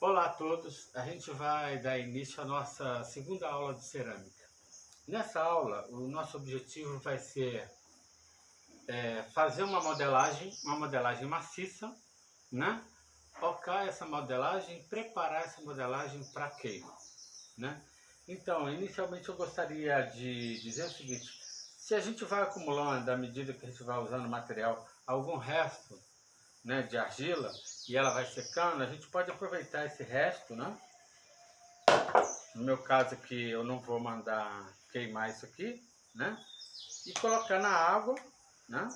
Olá a todos, a gente vai dar início à nossa segunda aula de cerâmica. Nessa aula, o nosso objetivo vai ser fazer uma modelagem maciça, né? Focar essa modelagem, preparar essa modelagem para queima, né? Então, inicialmente eu gostaria de dizer o seguinte: se a gente vai acumulando, à medida que a gente vai usando o material, algum resto, né, de argila, e ela vai secando, a gente pode aproveitar esse resto, né? No meu caso aqui, eu não vou mandar queimar isso aqui, né? E colocar na água, né?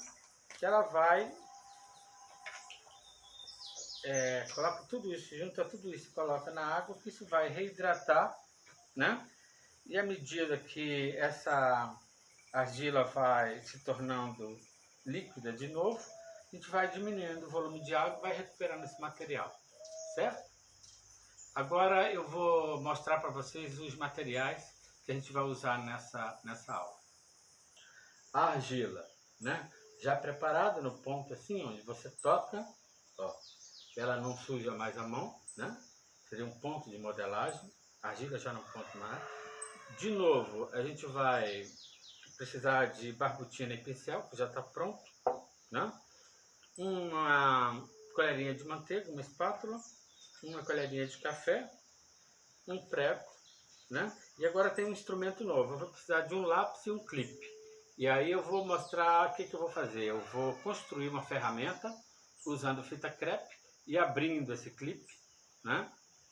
Que ela vai... coloca tudo isso, junta tudo isso, coloca na água, que isso vai reidratar, né? E à medida que essa argila vai se tornando líquida de novo, a gente vai diminuindo o volume de água e vai recuperando esse material, certo? Agora eu vou mostrar para vocês os materiais que a gente vai usar nessa aula. A argila, né? Já preparada no ponto assim, onde você toca, ó, ela não suja mais a mão, né? Seria um ponto de modelagem, a argila já no ponto mais. De novo, a gente vai precisar de barbutina e pincel, que já está pronto, né? Uma colherinha de manteiga, uma espátula, uma colherinha de café, um prego, né? E agora tem um instrumento novo, eu vou precisar de um lápis e um clipe. E aí eu vou mostrar o que eu vou fazer. Eu vou construir uma ferramenta usando fita crepe e abrindo esse clipe, né?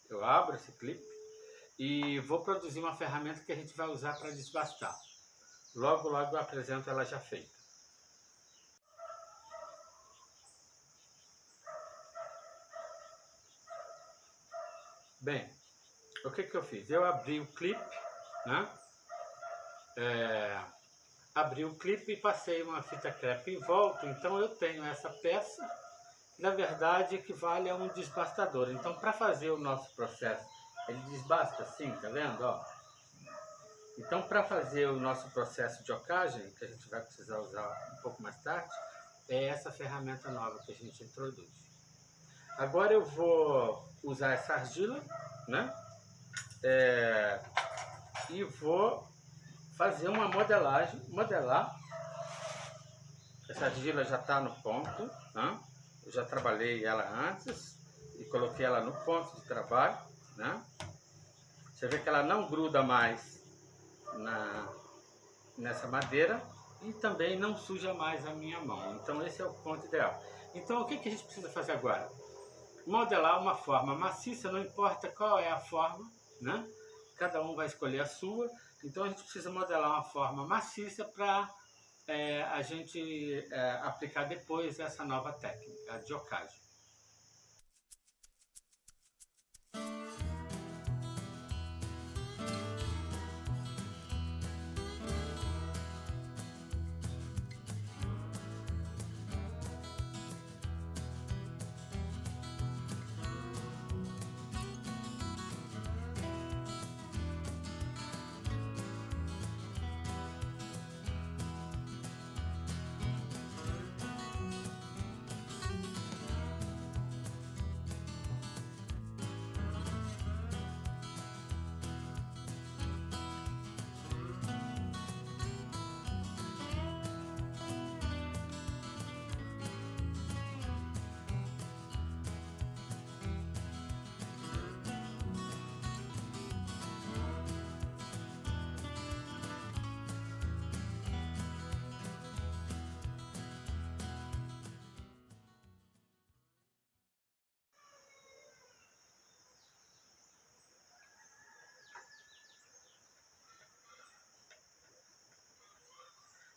Eu abro esse clipe e vou produzir uma ferramenta que a gente vai usar para desbastar. Logo eu apresento ela já feita. Bem, o que eu fiz? Eu abri o clipe, né? Abri o clipe e passei uma fita crepe em volta, então eu tenho essa peça, que na verdade equivale a um desbastador. Então, para fazer o nosso processo, ele desbasta assim, tá vendo? Ó. Então, para fazer o nosso processo de ocagem, que a gente vai precisar usar um pouco mais tarde, é essa ferramenta nova que a gente introduz. Agora eu vou usar essa argila, né? E vou fazer uma modelar. Essa argila já está no ponto, né? Eu já trabalhei ela antes e coloquei ela no ponto de trabalho, né? Você vê que ela não gruda mais nessa madeira e também não suja mais a minha mão. Então esse é o ponto ideal. Então o que a gente precisa fazer agora? Modelar uma forma maciça, não importa qual é a forma, né? Cada um vai escolher a sua. Então a gente precisa modelar uma forma maciça para a gente aplicar depois essa nova técnica, a de ocagem.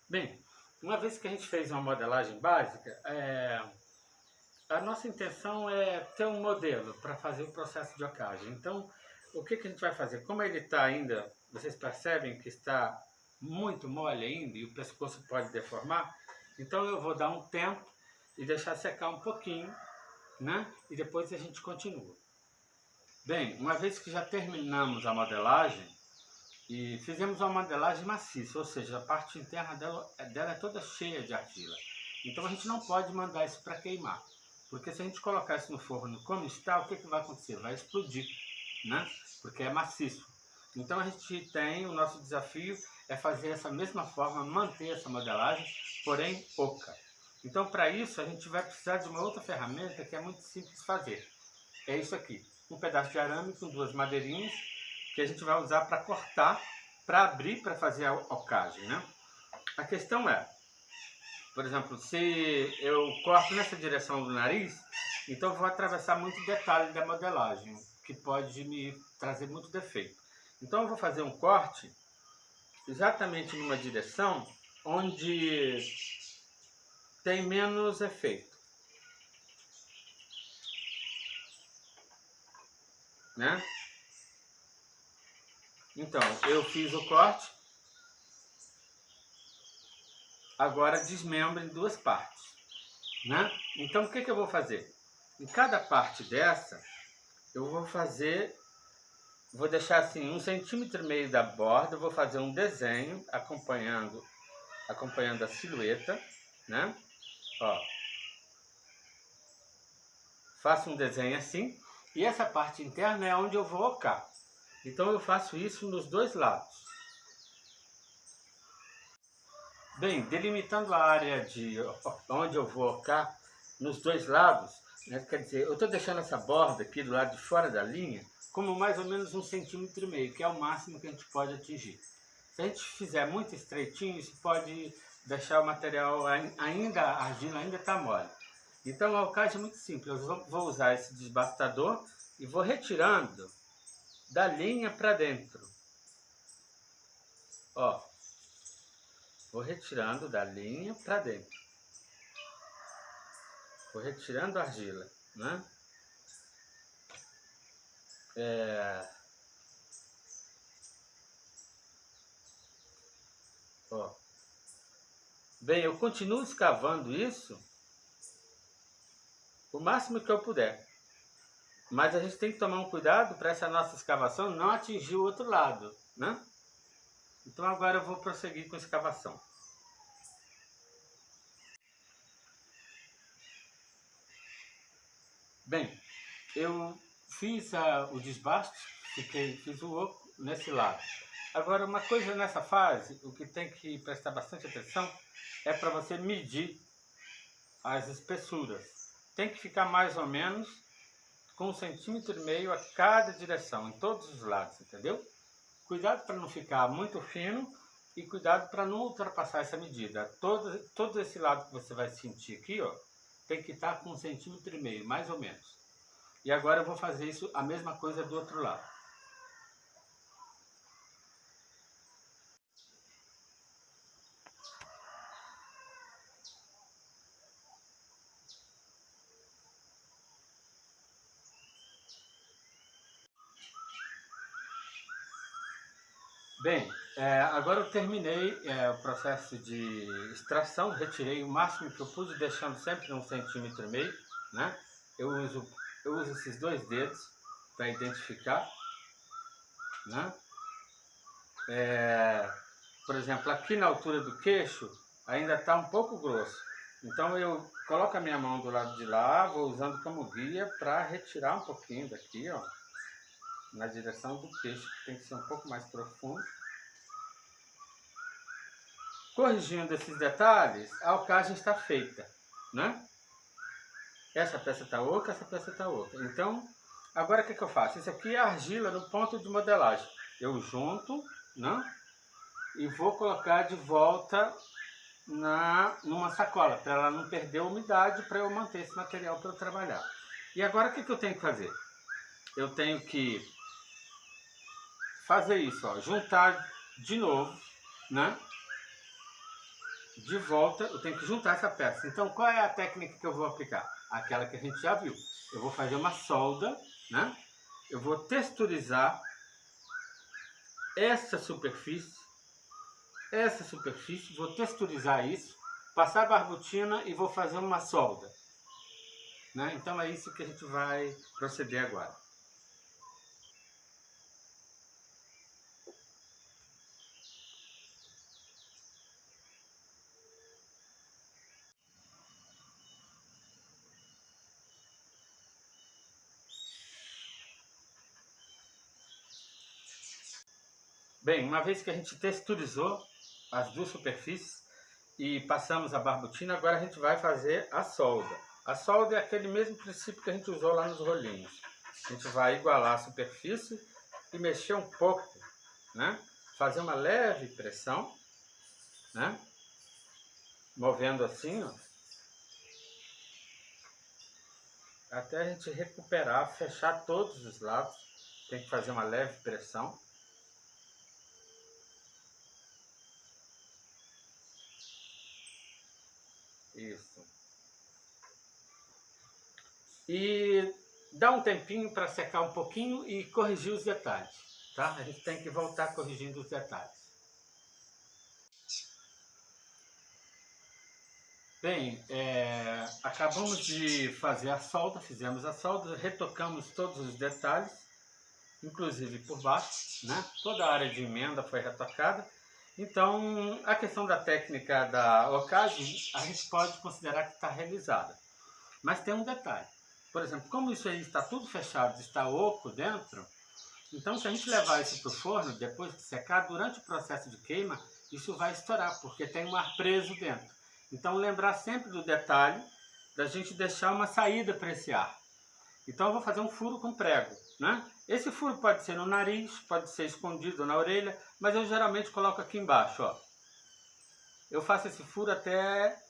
Bem, uma vez que a gente fez uma modelagem básica, a nossa intenção é ter um modelo para fazer o processo de ocagem. Então, o que a gente vai fazer? Como ele está ainda, vocês percebem que está muito mole ainda e o pescoço pode deformar, então eu vou dar um tempo e deixar secar um pouquinho, né? E depois a gente continua. Bem, uma vez que já terminamos a modelagem, e fizemos uma modelagem maciça, ou seja, a parte interna dela é toda cheia de argila. Então a gente não pode mandar isso para queimar, Porque se a gente colocar isso no forno como está, o que vai acontecer? Vai explodir, né? Porque é maciço. Então a gente tem, o nosso desafio é fazer essa mesma forma, manter essa modelagem, porém oca. Então para isso a gente vai precisar de uma outra ferramenta que é muito simples de fazer. É isso aqui, um pedaço de arame com 2 madeirinhas, que a gente vai usar para cortar, para abrir, para fazer a ocagem, né? A questão é, por exemplo, se eu corto nessa direção do nariz, então eu vou atravessar muito detalhe da modelagem, que pode me trazer muito defeito. Então eu vou fazer um corte exatamente numa direção onde tem menos efeito, né? Então, eu fiz o corte, agora desmembro em 2 partes, né? Então, o que eu vou fazer? Em cada parte dessa, eu vou fazer, vou deixar assim 1,5 cm da borda, vou fazer um desenho acompanhando a silhueta, né? Ó, faço um desenho assim, e essa parte interna é onde eu vou ocar. Então eu faço isso nos 2 lados. Bem, delimitando a área de onde eu vou ocar nos 2 lados, né, quer dizer, eu estou deixando essa borda aqui do lado de fora da linha como mais ou menos 1,5 cm, que é o máximo que a gente pode atingir. Se a gente fizer muito estreitinho, isso pode deixar o material ainda, a argila ainda está mole. Então a alcagem é muito simples, eu vou usar esse desbastador e vou retirando da linha para dentro. Ó, vou retirando da linha para dentro. Vou retirando a argila, né? Ó. Bem, eu continuo escavando isso o máximo que eu puder. Mas a gente tem que tomar um cuidado para essa nossa escavação não atingir o outro lado, né? Então agora eu vou prosseguir com a escavação. Bem, eu fiz o desbaste, fiz o oco nesse lado. Agora, uma coisa nessa fase, o que tem que prestar bastante atenção é para você medir as espessuras. Tem que ficar mais ou menos com 1,5 cm a cada direção, em todos os lados, entendeu? Cuidado para não ficar muito fino e cuidado para não ultrapassar essa medida. Todo esse lado que você vai sentir aqui, ó, tem que estar com 1,5 cm, mais ou menos. E agora eu vou fazer isso, a mesma coisa do outro lado. Bem, agora eu terminei o processo de extração, retirei o máximo que eu pude, deixando sempre 1,5 cm, né? Eu uso esses 2 dedos para identificar, né? Por exemplo, aqui na altura do queixo ainda está um pouco grosso. Então eu coloco a minha mão do lado de lá, vou usando como guia para retirar um pouquinho daqui, ó, na direção do queixo, que tem que ser um pouco mais profundo. Corrigindo esses detalhes, a alcagem está feita, né? Essa peça está oca, essa peça está oca. Então, agora o que eu faço? Isso aqui é argila no ponto de modelagem. Eu junto, né? E vou colocar de volta numa sacola, para ela não perder a umidade, para eu manter esse material para eu trabalhar. E agora o que eu tenho que fazer? Eu tenho que fazer isso, ó, juntar de novo, né? De volta, eu tenho que juntar essa peça. Então, qual é a técnica que eu vou aplicar? Aquela que a gente já viu. Eu vou fazer uma solda, né? Eu vou texturizar essa superfície, vou texturizar isso, passar a barbotina e vou fazer uma solda, né? Então é isso que a gente vai proceder agora. Bem, uma vez que a gente texturizou as duas superfícies e passamos a barbotina, agora a gente vai fazer a solda. A solda é aquele mesmo princípio que a gente usou lá nos rolinhos. A gente vai igualar a superfície e mexer um pouco, né? Fazer uma leve pressão, né? Movendo assim, ó, até a gente recuperar, fechar todos os lados. Tem que fazer uma leve pressão. Isso. E dá um tempinho para secar um pouquinho e corrigir os detalhes, tá? A gente tem que voltar corrigindo os detalhes. Bem, acabamos de fazer a solda, fizemos a solda, retocamos todos os detalhes, inclusive por baixo, né? Toda a área de emenda foi retocada. Então, a questão da técnica da ocagem, a gente pode considerar que está realizada. Mas tem um detalhe. Por exemplo, como isso aí está tudo fechado, está oco dentro, então se a gente levar isso para o forno, depois de secar, durante o processo de queima, isso vai estourar, porque tem um ar preso dentro. Então lembrar sempre do detalhe da gente deixar uma saída para esse ar. Então eu vou fazer um furo com prego, né? Esse furo pode ser no nariz, pode ser escondido na orelha, mas eu geralmente coloco aqui embaixo, ó. Eu faço esse furo até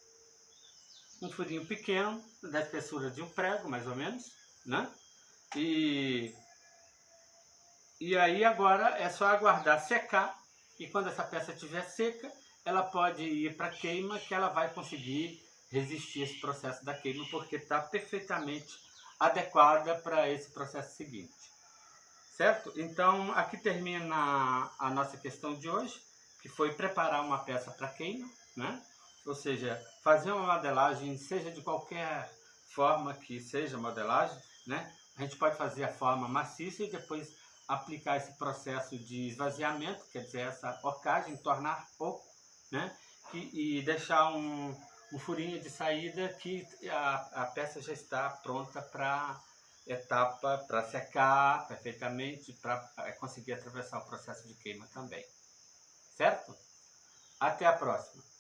um furinho pequeno, da espessura de um prego, mais ou menos, né? E aí agora é só aguardar secar, e quando essa peça estiver seca, ela pode ir para queima, que ela vai conseguir resistir esse processo da queima, porque está perfeitamente adequada para esse processo seguinte. Certo? Então aqui termina a nossa questão de hoje, que foi preparar uma peça para queima, né? Ou seja, fazer uma modelagem, seja de qualquer forma que seja modelagem, né? A gente pode fazer a forma maciça e depois aplicar esse processo de esvaziamento, quer dizer, essa ocagem, tornar oco, né? E deixar um furinho de saída que a peça já está pronta para etapa, para secar perfeitamente, para conseguir atravessar o processo de queima também. Certo? Até a próxima!